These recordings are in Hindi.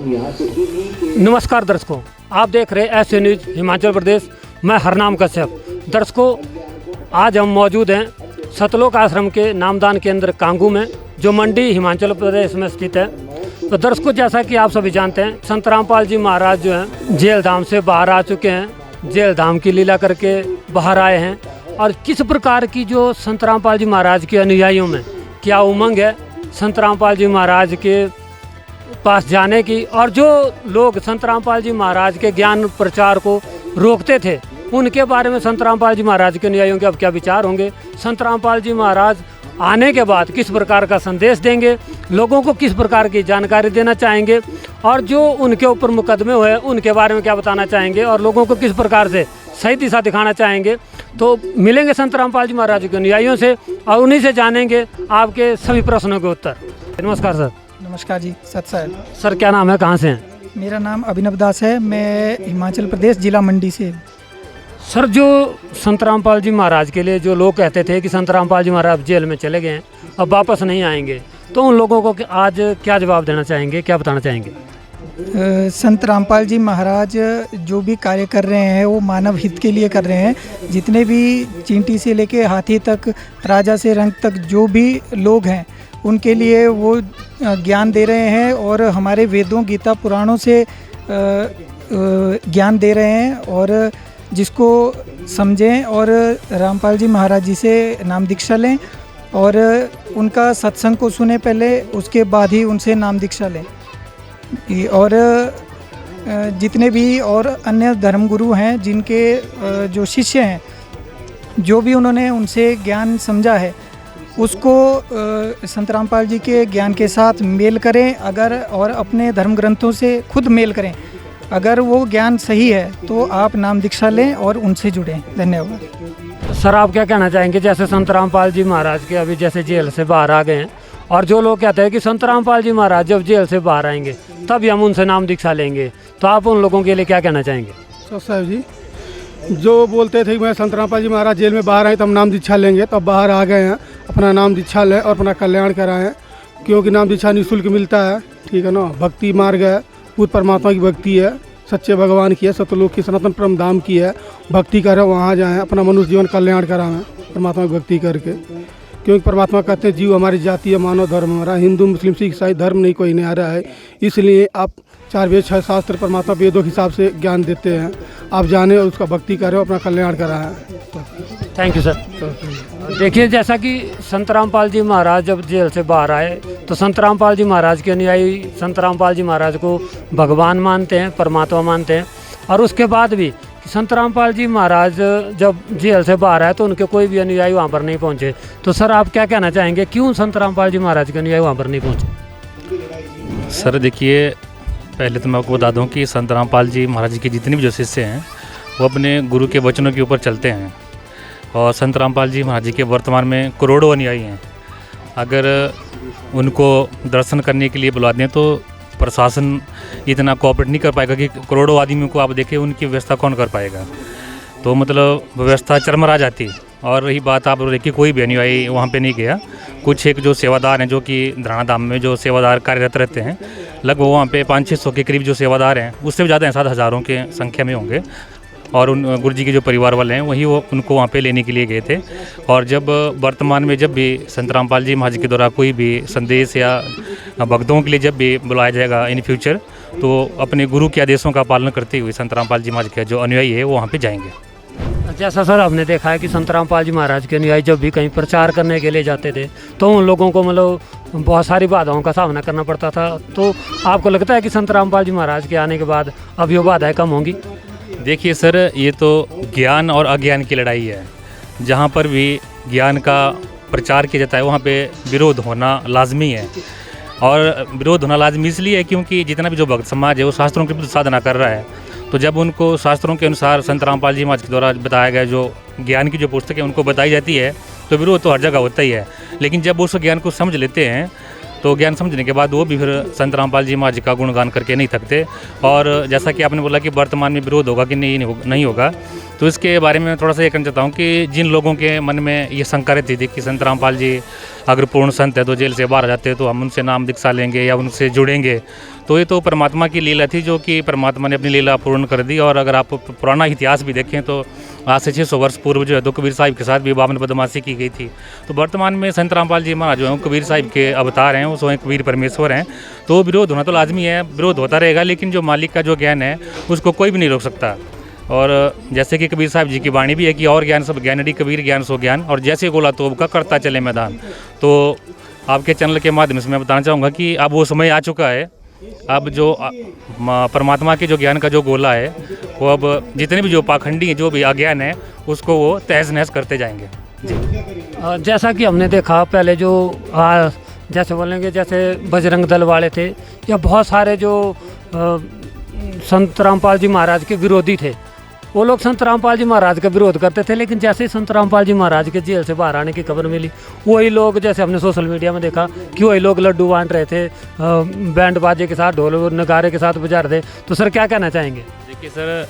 नमस्कार दर्शकों, आप देख रहे हैं ऐसे न्यूज़ हिमाचल प्रदेश। मैं हरनाम कश्यप। दर्शकों, आज हम मौजूद हैं सतलोक आश्रम के नामदान केंद्र कांगू में, जो मंडी हिमाचल प्रदेश में स्थित है। तो दर्शकों, जैसा कि आप सभी जानते हैं, संत रामपाल जी महाराज जो हैं जेल धाम से बाहर आ चुके हैं। जेल धाम की लीला करके बाहर आए हैं। और किस प्रकार की जो संत रामपाल जी महाराज के अनुयायियों में क्या उमंग है संत रामपाल जी महाराज के पास जाने की, और जो लोग संत रामपाल जी महाराज के ज्ञान प्रचार को रोकते थे, उनके बारे में संत रामपाल जी महाराज के अनुयायियों के अब क्या विचार होंगे। संत रामपाल जी महाराज आने के बाद किस प्रकार का संदेश देंगे, लोगों को किस प्रकार की जानकारी देना चाहेंगे, और जो उनके ऊपर मुकदमे हुए उनके बारे में क्या बताना चाहेंगे, और लोगों को किस प्रकार से सही दिशा दिखाना चाहेंगे। तो मिलेंगे संत रामपाल जी महाराज के अनुयायियों से और उन्हीं से जानेंगे आपके सभी प्रश्नों के उत्तर। नमस्कार सर। नमस्कार जी, सत साल। सर, क्या नाम है, कहाँ से हैं? मेरा नाम अभिनव दास है, मैं हिमाचल प्रदेश जिला मंडी से। सर, जो संत रामपाल जी महाराज के लिए जो लोग कहते थे कि संत रामपाल जी महाराज जेल में चले गए हैं, अब वापस नहीं आएंगे, तो उन लोगों को आज क्या जवाब देना चाहेंगे, क्या बताना चाहेंगे? संत रामपाल जी महाराज जो भी कार्य कर रहे हैं वो मानव हित के लिए कर रहे हैं। जितने भी चींटी से लेके हाथी तक, राजा से रंग तक जो भी लोग हैं, उनके लिए वो ज्ञान दे रहे हैं और हमारे वेदों, गीता, पुराणों से ज्ञान दे रहे हैं। और जिसको समझें और रामपाल जी महाराज जी से नाम दीक्षा लें और उनका सत्संग को सुने पहले, उसके बाद ही उनसे नाम दीक्षा लें। और जितने भी और अन्य धर्मगुरु हैं, जिनके जो शिष्य हैं, जो भी उन्होंने उनसे ज्ञान समझा है, उसको संत रामपाल जी के ज्ञान के साथ मेल करें अगर, और अपने धर्म ग्रंथों से खुद मेल करें। अगर वो ज्ञान सही है तो आप नाम दीक्षा लें और उनसे जुड़ें। धन्यवाद। सर, आप क्या कहना चाहेंगे, जैसे संत रामपाल जी महाराज के अभी जैसे जेल से बाहर आ गए हैं, और जो लोग कहते हैं कि संत रामपाल जी महाराज जब जेल से बाहर आएंगे तभी हम उनसे नाम दीक्षा लेंगे, तो आप उन लोगों के लिए क्या कहना चाहेंगे? तो साहब जी, जो बोलते थे कि मैं संत रामपाल जी महाराज जेल में बाहर आए तो हम नाम दीक्षा लेंगे, तो अब बाहर आ गए हैं, अपना नाम दीक्षा लें और अपना कल्याण कराएं, क्योंकि नाम दीक्षा निःशुल्क मिलता है। ठीक है ना। भक्ति मार्ग है, पूर्ण परमात्मा की भक्ति है, सच्चे भगवान की है, सतलोक की सनातन परम धाम की है। भक्ति करें, वहाँ जाएं, अपना मनुष्य जीवन कल्याण कराएं परमात्मा की भक्ति करके। क्योंकि परमात्मा कहते हैं जीव हमारी जाति है, मानव धर्म हमारा, हिंदू मुस्लिम सिख ईसाई धर्म नहीं कोई नहीं आ रहा है। इसलिए आप 4 वेद 6 शास्त्र परमात्मा वेदों के हिसाब से ज्ञान देते हैं, आप जाने और उसका भक्ति करें, अपना कल्याण कराएं। Thank you sir. देखिए, जैसा कि संत रामपाल जी महाराज जब जेल से बाहर आए, तो संत रामपाल जी महाराज के अनुयायी संत रामपाल जी महाराज को भगवान मानते हैं, परमात्मा मानते हैं। और उसके बाद भी संत रामपाल जी महाराज जब जेल से बाहर आए तो उनके कोई भी अनुयायी वहाँ पर नहीं पहुँचे। तो सर, आप क्या कहना चाहेंगे, क्यों संत रामपाल जी महाराज के अनुयायी वहाँ पर नहीं पहुँचे? सर देखिए, पहले तो मैं आपको बता दूं कि संत रामपाल जी महाराज के जितने भी जो शिष्य हैं, वो अपने गुरु के वचनों के ऊपर चलते हैं। और संत रामपाल जी महाराज जी के वर्तमान में करोड़ों अनुयायी हैं। अगर उनको दर्शन करने के लिए बुला दें तो प्रशासन इतना कोऑपरेट नहीं कर पाएगा कि करोड़ों आदमियों को आप देखें, उनकी व्यवस्था कौन कर पाएगा। तो मतलब व्यवस्था चरमरा जाती। और रही बात, आप देखिए कोई भी अनुयायी वहाँ पे नहीं गया। कुछ एक जो सेवादार हैं, जो कि धराना धाम में जो सेवादार कार्यरत रहते हैं, लगभग वहाँ पे 500-600 के करीब जो सेवादार हैं, उससे भी ज़्यादा हैं, 7 हज़ारों के संख्या में होंगे। और उन गुरु जी के जो परिवार वाले हैं, वही वो उनको वहाँ पे लेने के लिए गए थे। और जब वर्तमान में जब भी संत रामपाल जी महाराज के द्वारा कोई भी संदेश या भक्तों के लिए जब भी बुलाया जाएगा इन फ्यूचर, तो अपने गुरु के आदेशों का पालन करते हुए संत रामपाल जी महाराज के जो अनुयायी है वो वहाँ पे जाएंगे। जैसा सर हमने देखा है कि संत रामपाल जी महाराज के अनुयायी जब भी कहीं प्रचार करने के लिए जाते थे, तो उन लोगों को मतलब बहुत सारी बाधाओं का सामना करना पड़ता था। तो आपको लगता है कि संत रामपाल जी महाराज के आने के बाद अब ये बाधाएं कम होंगी? देखिए सर, ये तो ज्ञान और अज्ञान की लड़ाई है। जहाँ पर भी ज्ञान का प्रचार किया जाता है, वहाँ पे विरोध होना लाजमी है। और विरोध होना लाजमी इसलिए है क्योंकि जितना भी जो भक्त समाज है वो शास्त्रों की साधना कर रहा है। तो जब उनको शास्त्रों के अनुसार संत रामपाल जी महाराज के द्वारा बताया गया जो ज्ञान की जो पुस्तक है उनको बताई जाती है, तो विरोध तो हर जगह होता ही है। लेकिन जब उस ज्ञान को समझ लेते हैं तो ज्ञान समझने के बाद वो भी फिर संत रामपाल जी महाराज का गुणगान करके नहीं थकते। और जैसा कि आपने बोला कि वर्तमान में विरोध होगा कि नहीं होगा, तो इसके बारे में थोड़ा सा ये कहना चाहता हूँ कि जिन लोगों के मन में ये शंका रहती थी कि संत रामपाल जी अगर पूर्ण संत है तो जेल से बाहर आ जाते तो हम उनसे नाम दीक्षा लेंगे या उनसे जुड़ेंगे, तो ये तो परमात्मा की लीला थी जो कि परमात्मा ने अपनी लीला पूर्ण कर दी। और अगर आप पुराना इतिहास भी देखें तो आज से 600 वर्ष पूर्व जो है तो कबीर साहिब के साथ भी बावन बदमाशी की गई थी। तो वर्तमान में संत रामपाल जी महाराज जो हैं कबीर साहिब के अवतार हैं, वो स्वयं कबीर परमेश्वर हैं। तो विरोध होना तो लाजमी है, विरोध होता रहेगा, लेकिन जो मालिक का जो ज्ञान है उसको कोई भी नहीं रोक सकता। और जैसे कि कबीर साहिब जी की वाणी भी है कि और ज्ञान सब ज्ञानड़ी कबीर ज्ञान सो ज्ञान, और जैसे गोला तोब का करता चले मैदान। तो आपके चैनल के माध्यम से मैं बताना चाहूँगा कि अब वो समय आ चुका है, अब जो परमात्मा के जो ज्ञान का जो गोला है वो अब जितने भी जो पाखंडी हैं, जो भी अज्ञान है, उसको वो तहस नहस करते जाएंगे जी। जैसा कि हमने देखा पहले जो जैसे बोलेंगे जैसे बजरंग दल वाले थे या बहुत सारे जो संत रामपाल जी महाराज के विरोधी थे, वो लोग संत रामपाल जी महाराज का विरोध करते थे। लेकिन जैसे ही संत रामपाल जी महाराज के जेल से बाहर आने की खबर मिली, वही लोग, जैसे हमने सोशल मीडिया में देखा कि वही लोग लड्डू बांट रहे थे, बैंड बाजे के साथ, ढोल नगारे के साथ बजा रहे थे। तो सर क्या कहना चाहेंगे? देखिए सर,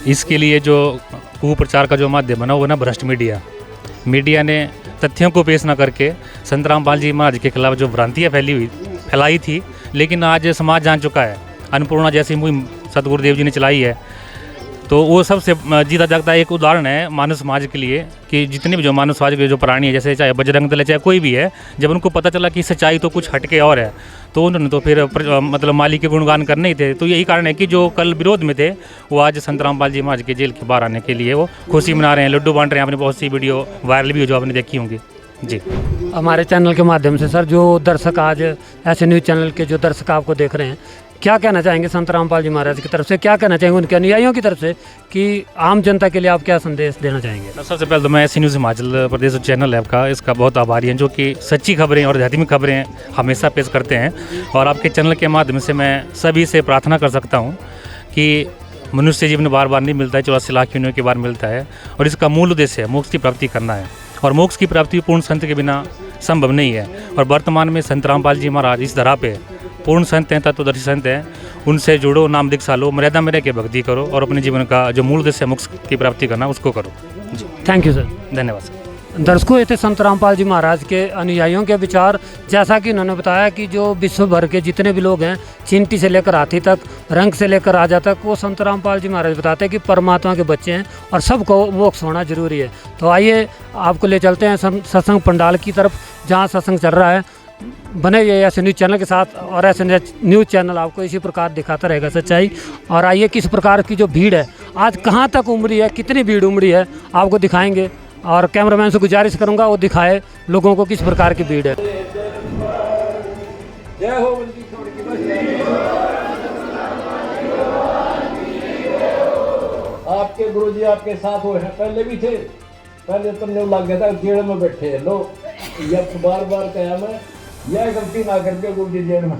इसके लिए जो कुप्रचार का जो माध्यम है ना, वो ना भ्रष्ट मीडिया ने तथ्यों को पेश न करके संत रामपाल जी महाराज के खिलाफ जो भ्रांतियाँ फैलाई थी, लेकिन आज समाज जान चुका है। अन्नपूर्णा जैसी मुहिम सतगुरुदेव जी ने चलाई है, तो वो सबसे जीता जागता एक उदाहरण है मानव समाज के लिए कि जितने भी जो मानव समाज के जो प्राणी है, जैसे चाहे बजरंग दल है चाहे कोई भी है, जब उनको पता चला कि सच्चाई तो कुछ हटके और है, तो उन्होंने तो फिर मतलब मालिक के गुणगान करने ही थे। तो यही कारण है कि जो कल विरोध में थे वो आज संत रामपाल जी महाराज के जेल के बाहर आने के लिए वो खुशी मना रहे हैं, लड्डू बांट रहे हैं। आपने बहुत सी वीडियो वायरल भी हो जो आपने देखी होंगी जी। हमारे चैनल के माध्यम से सर, जो दर्शक आज ऐसे न्यूज़ चैनल के जो दर्शक आपको देख रहे हैं, क्या कहना चाहेंगे संत रामपाल जी महाराज की तरफ से, क्या कहना चाहेंगे उनके अनुयायियों की तरफ से कि आम जनता के लिए आप क्या संदेश देना चाहेंगे? सबसे पहले तो मैं ऐसी न्यूज़ हिमाचल प्रदेश जो चैनल है आपका, इसका बहुत आभारी हैं, जो कि सच्ची खबरें और आध्यात्मिक खबरें हमेशा पेश करते हैं। और आपके चैनल के माध्यम से मैं सभी से प्रार्थना कर सकता हूँ कि मनुष्य जीवन बार बार नहीं मिलता है, 84 लाख योनियों के बार मिलता है, और इसका मूल उद्देश्य है मोक्ष की प्राप्ति करना है। और मोक्ष की प्राप्ति पूर्ण संत के बिना संभव नहीं है। और वर्तमान में संत रामपाल जी महाराज इस धरा पे पूर्ण संत हैं, तत्वदर्शी संत हैं, उनसे जुड़ो, नाम दीक्षा लो, मर्यादा में रह के भक्ति करो और अपने जीवन का जो मूल उद्देश्य है मोक्ष की प्राप्ति करना, उसको करो जी। Thank you sir. धन्यवाद सर। दर्शकों, ये थे संत रामपाल जी महाराज के अनुयायियों के विचार। जैसा कि उन्होंने बताया कि जो विश्व भर के जितने भी लोग हैं, चींटी से लेकर हाथी तक, रंग से लेकर राजा तक, वो संत रामपाल जी महाराज बताते हैं कि परमात्मा के बच्चे हैं और सबको मोक्ष होना जरूरी है। तो आइए आपको ले चलते हैं सत्संग पंडाल की तरफ, जहाँ सत्संग चल रहा है। बने ये ऐसे न्यूज़ चैनल के साथ, और ऐसे न्यूज़ चैनल आपको इसी प्रकार दिखाता रहेगा सच्चाई। और आइए किस प्रकार की जो भीड़ है आज कहाँ तक उमड़ी है, कितनी भीड़ उमड़ी है, आपको दिखाएंगे। और कैमरामैन से गुजारिश करूंगा वो दिखाए लोगों को किस प्रकार की भीड़ है। आपके गुरुजी आपके साथ हुए हैं, पहले भी थे, पहले तुमने लग गया था जेल में बैठे हैं लो, यह बार बार कहा मैं, यह गलती ना करके गुरुजी जेल में।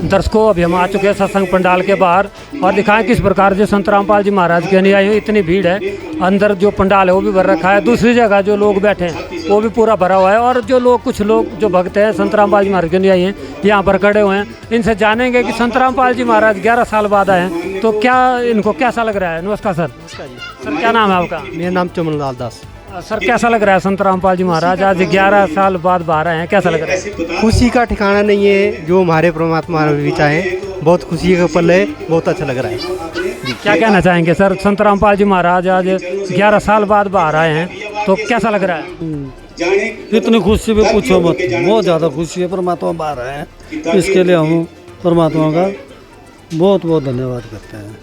दर्शकों, अभी हम आ चुके हैं सत्संग पंडाल के बाहर और दिखाएं किस प्रकार से संत रामपाल जी महाराज के अनुयायी, इतनी भीड़ है। अंदर जो पंडाल है वो भी भर रखा है, दूसरी जगह जो लोग बैठे हैं वो भी पूरा भरा हुआ है। और जो लोग, कुछ लोग जो भक्त हैं संत रामपाल जी महाराज के अनुयायी हैं, यहाँ पर खड़े हुए हैं। इनसे जानेंगे कि संत रामपाल जी महाराज 11 साल बाद आए हैं, तो क्या इनको कैसा लग रहा है? नमस्कार सर। नमस्कार जी। सर क्या नाम है आपका? मेरा नाम चमनलाल दास। सर कैसा लग रहा है संत रामपाल जी महाराज आज 11 साल बाद बाहर आए हैं, कैसा लग रहा है? खुशी का ठिकाना नहीं है, जो हमारे परमात्मा भी चाहें, बहुत खुशी का पल है, बहुत अच्छा लग रहा है। क्या कहना चाहेंगे सर, संत रामपाल जी महाराज आज 11 साल बाद बाहर आए हैं, तो कैसा लग रहा है? इतनी खुशी भी पूछो मत, बहुत ज़्यादा खुशी है। परमात्मा बाहर आए हैं, इसके लिए हम परमात्मा का बहुत बहुत धन्यवाद करते हैं।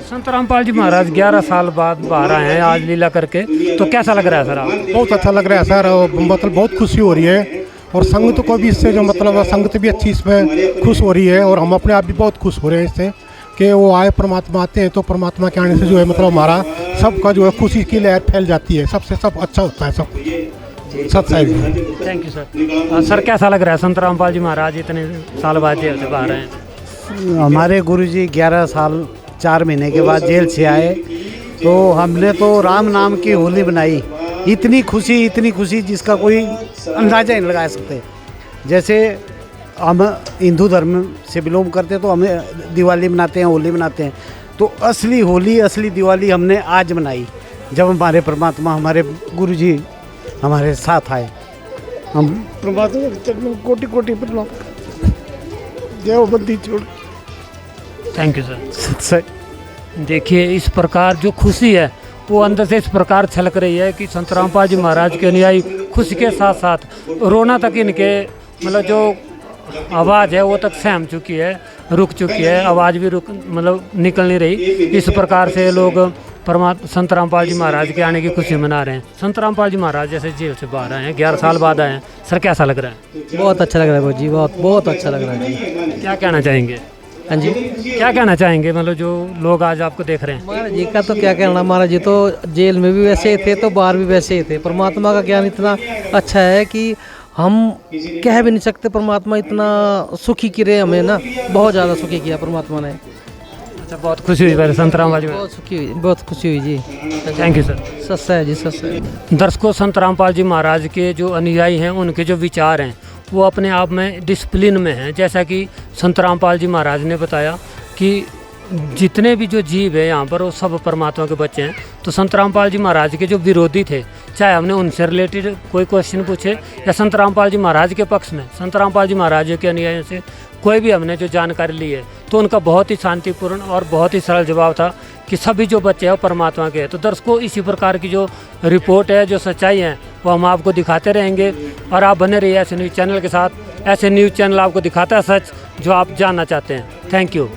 संत रामपाल जी महाराज 11 साल बाद बाहर आए हैं आज लीला करके, तो कैसा लग रहा है सर आपको? बहुत अच्छा लग रहा है सर, मतलब बहुत खुशी हो रही है। और संगत को भी इससे जो मतलब संगत भी अच्छी इसमें खुश हो रही है, और हम अपने आप भी बहुत खुश हो रहे हैं इससे कि वो आए, परमात्मा आते हैं, तो परमात्मा के आने से जो है मतलब हमारा सबका जो है खुशी की लहर फैल जाती है, सबसे सब अच्छा होता है सब कुछ। सत्साई थैंक यू सर। सर कैसा लग रहा है संत रामपाल जी महाराज इतने साल बाद जेल से बाहर हैं? हमारे गुरुजी 11 साल 4 महीने के बाद जेल से आए, तो हमने तो राम नाम की होली बनाई। इतनी खुशी जिसका कोई अंदाज़ा नहीं लगा सकते। जैसे हम हिंदू धर्म से बिलोंग करते तो हमें दिवाली मनाते हैं, होली मनाते हैं, तो असली होली असली दिवाली हमने आज मनाई जब हमारे परमात्मा हमारे गुरुजी हमारे साथ आए। हम परमात्मा के चरणों में कोटि कोटि प्रणाम। जय हो बंदी छोड़। Thank you sir. देखिए इस प्रकार जो खुशी है वो अंदर से इस प्रकार छलक रही है कि संत रामपाल जी महाराज के अनुयायी खुशी के साथ साथ रोना तक इनके मतलब जो आवाज़ है वो तक सहम चुकी है, रुक चुकी है, आवाज़ भी रुक मतलब निकल नहीं रही। इस प्रकार से लोग संत रामपाल जी महाराज के आने की खुशी मना रहे हैं। संत रामपाल जी महाराज जैसे जेल से बाहर आए हैं, 11 साल बाद आए हैं, सर कैसा लग रहा है? बहुत अच्छा लग रहा है जी, बहुत अच्छा लग रहा है जी। क्या कहना चाहेंगे? हाँ जी, क्या कहना चाहेंगे मतलब जो लोग आज आपको देख रहे हैं? महाराज जी का तो क्या कहना, महाराज जी तो जेल में भी वैसे ही थे तो बाहर भी वैसे ही थे। परमात्मा का ज्ञान इतना अच्छा है कि हम कह भी नहीं सकते। परमात्मा इतना सुखी किए हमें ना, बहुत ज़्यादा सुखी किया परमात्मा ने। अच्छा, बहुत खुशी हुई पहले संत रामपाल जी में। बहुत सुखी हुई, बहुत खुशी हुई जी। Thank you sir. सस्ता है जी, सस्ता है। दर्शकों, संत रामपाल जी महाराज के जो अनुयायी हैं उनके जो विचार हैं वो अपने आप में डिसिप्लिन में हैं। जैसा कि संत रामपाल जी महाराज ने बताया कि जितने भी जो जीव है यहाँ पर वो सब परमात्मा के बच्चे हैं। तो संत रामपाल जी महाराज के जो विरोधी थे, चाहे हमने उनसे रिलेटेड कोई क्वेश्चन पूछे या संत रामपाल जी महाराज के पक्ष में संत रामपाल जी महाराज के अनुयायियों से कोई भी हमने जो जानकारी ली है, तो उनका बहुत ही शांतिपूर्ण और बहुत ही सरल जवाब था कि सभी जो बच्चे हैं वो परमात्मा के हैं। तो दर्शकों, इसी प्रकार की जो रिपोर्ट है, जो सच्चाई है, वो हम आपको दिखाते रहेंगे और आप बने रहिए ऐसे न्यूज़ चैनल के साथ। ऐसे न्यूज़ चैनल आपको दिखाता है सच जो आप जानना चाहते हैं। Thank you.